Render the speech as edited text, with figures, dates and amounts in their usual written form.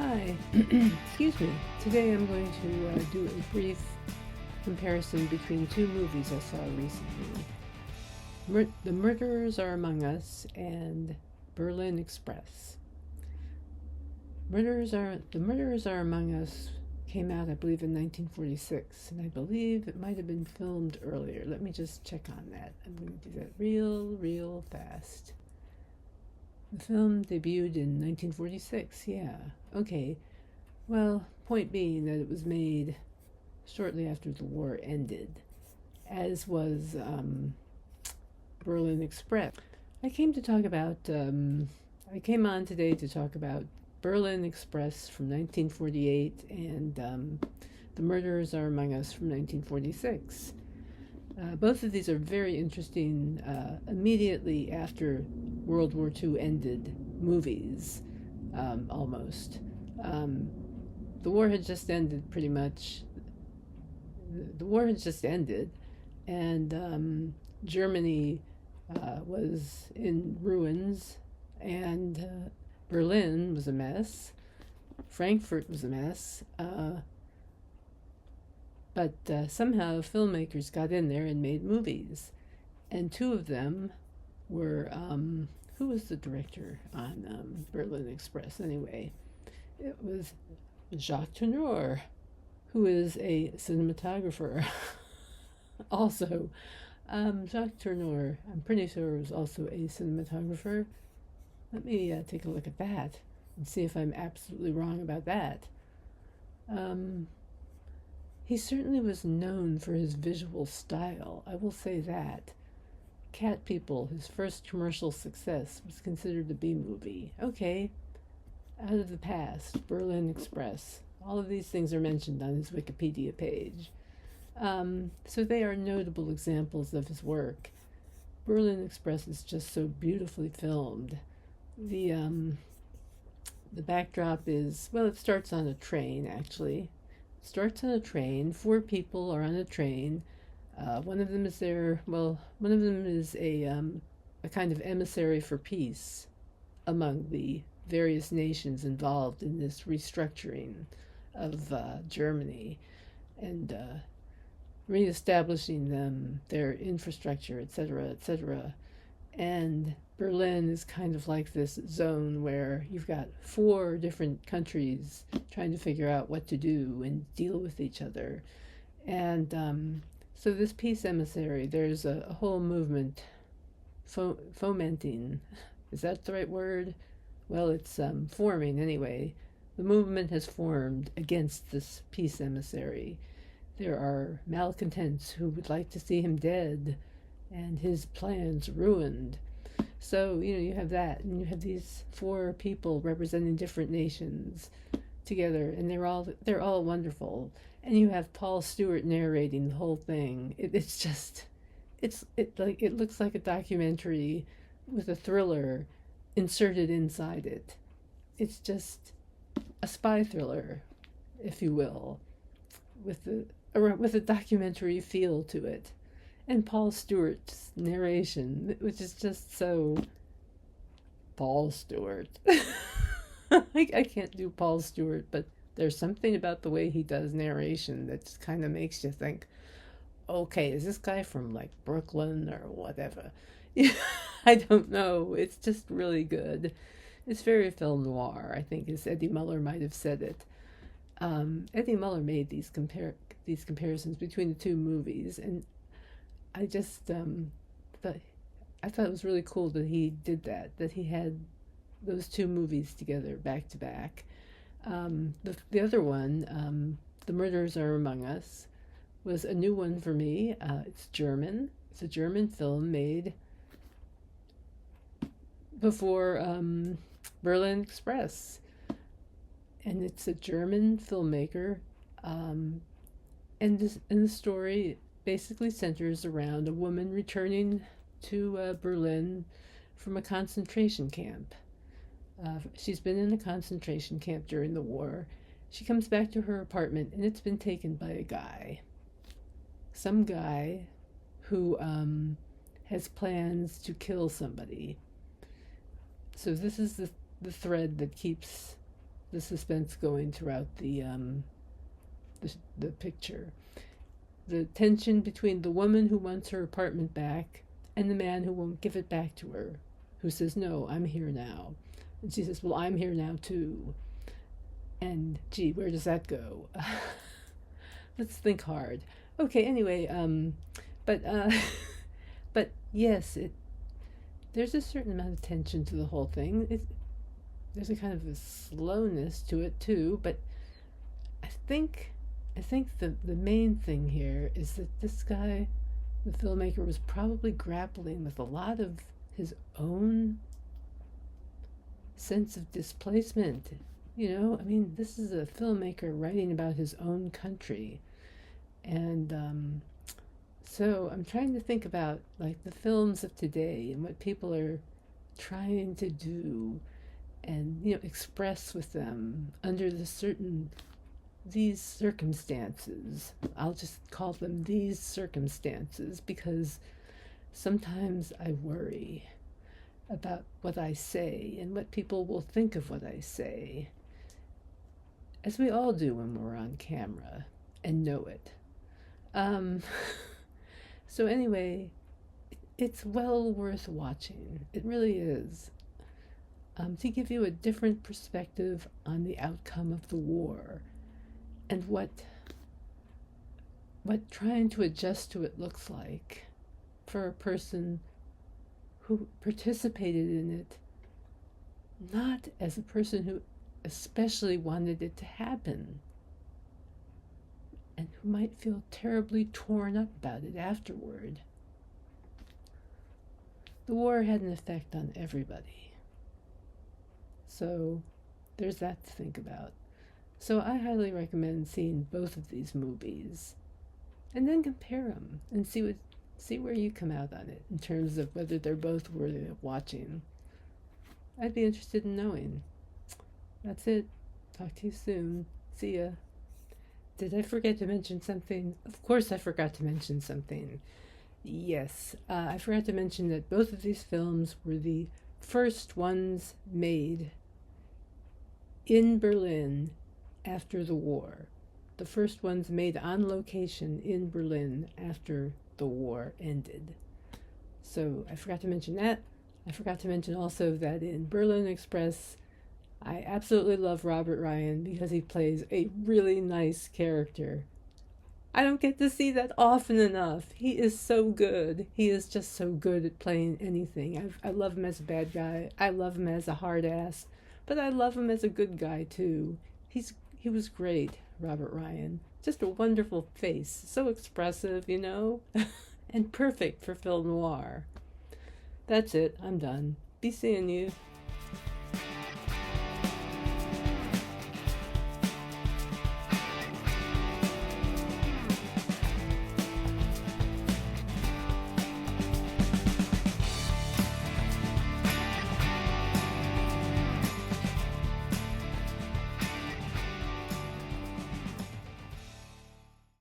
Hi, excuse me. Today I'm going to do a brief comparison between two movies I saw recently. The Murderers Are Among Us and Berlin Express. The Murderers Are Among Us came out, I believe, in 1946, and I believe it might have been filmed earlier. Let me just check on that. I'm going to do that real fast. The film debuted in 1946, yeah. Okay, well, point being that it was made shortly after the war ended, as was Berlin Express. I came on today to talk about Berlin Express from 1948 and The Murderers Are Among Us from 1946. Both of these are very interesting immediately after World War II ended movies, almost. The war had just ended, pretty much. The war had just ended, and Germany was in ruins, and Berlin was a mess. Frankfurt was a mess. But somehow filmmakers got in there and made movies. And two of them were, who was the director on Berlin Express anyway? It was Jacques Tourneur, who is a cinematographer. Also, Jacques Tourneur, I'm pretty sure, was also a cinematographer. Let me take a look at that and see if I'm absolutely wrong about that. He certainly was known for his visual style, I will say that. Cat People, his first commercial success, was considered a B-movie. Okay, out of the past, Berlin Express. All of these things are mentioned on his Wikipedia page. So they are notable examples of his work. Berlin Express is just so beautifully filmed. The backdrop is, well, it starts on a train, actually. It starts on a train. 4 people are on a train. One of them is a kind of emissary for peace among the various nations involved in this restructuring of Germany and reestablishing their infrastructure, etc., etc. And Berlin is kind of like this zone where you've got 4 different countries trying to figure out what to do and deal with each other. And so this peace emissary, there's a whole movement fomenting. Is that the right word? Well, it's forming anyway. The movement has formed against this peace emissary. There are malcontents who would like to see him dead and his plans ruined. So, you have that, and you have these 4 people representing different nations together, and they're all wonderful. And you have Paul Stewart narrating the whole thing. It looks like a documentary with a thriller inserted inside it. It's just a spy thriller, if you will, with a documentary feel to it. And Paul Stewart's narration, which is just so Paul Stewart. I can't do Paul Stewart, but there's something about the way he does narration that kind of makes you think, okay, is this guy from like Brooklyn or whatever? I don't know. It's just really good. It's very film noir, I think, as Eddie Muller might have said it. Eddie Muller made these comparisons between the two movies, and I just thought it was really cool that he did that he had those 2 movies together back to back. The other one, The Murderers Are Among Us, was a new one for me. It's German. It's a German film made before Berlin Express. And it's a German filmmaker. And the story basically centers around a woman returning to Berlin from a concentration camp. She's been in a concentration camp during the war. She comes back to her apartment, and it's been taken by a guy. Some guy who has plans to kill somebody. So this is the thread that keeps the suspense going throughout the picture. The tension between the woman who wants her apartment back and the man who won't give it back to her, who says, "No, I'm here now." And she says, "Well, I'm here now too." And gee, where does that go? Let's think hard. Okay, anyway, but but yes, there's a certain amount of tension to the whole thing. There's a kind of a slowness to it too, but I think the main thing here is that this guy, the filmmaker, was probably grappling with a lot of his own sense of displacement. I mean, this is a filmmaker writing about his own country. And so I'm trying to think about like the films of today and what people are trying to do and express with them under these circumstances. I'll just call them these circumstances because sometimes I worry about what I say and what people will think of what I say, as we all do when we're on camera and know it. So anyway, it's well worth watching. It really is. To give you a different perspective on the outcome of the war and what trying to adjust to it looks like for a person who participated in it, not as a person who especially wanted it to happen, and who might feel terribly torn up about it afterward. The war had an effect on everybody. So there's that to think about. So I highly recommend seeing both of these movies and then compare them and see where you come out on it in terms of whether they're both worthy of watching. I'd be interested in knowing. That's it. Talk to you soon. See ya. Did I forget to mention something? Of course I forgot to mention something. Yes, I forgot to mention that both of these films were the first ones made in Berlin after the war. The first ones made on location in Berlin after the war ended. So I forgot to mention that. I forgot to mention also that in Berlin Express, I absolutely love Robert Ryan because he plays a really nice character. I don't get to see that often enough. He is so good. He is just so good at playing anything. I love him as a bad guy. I love him as a hard ass. But I love him as a good guy too. He was great, Robert Ryan. Just a wonderful face. So expressive, and perfect for film noir. That's it. I'm done. Be seeing you.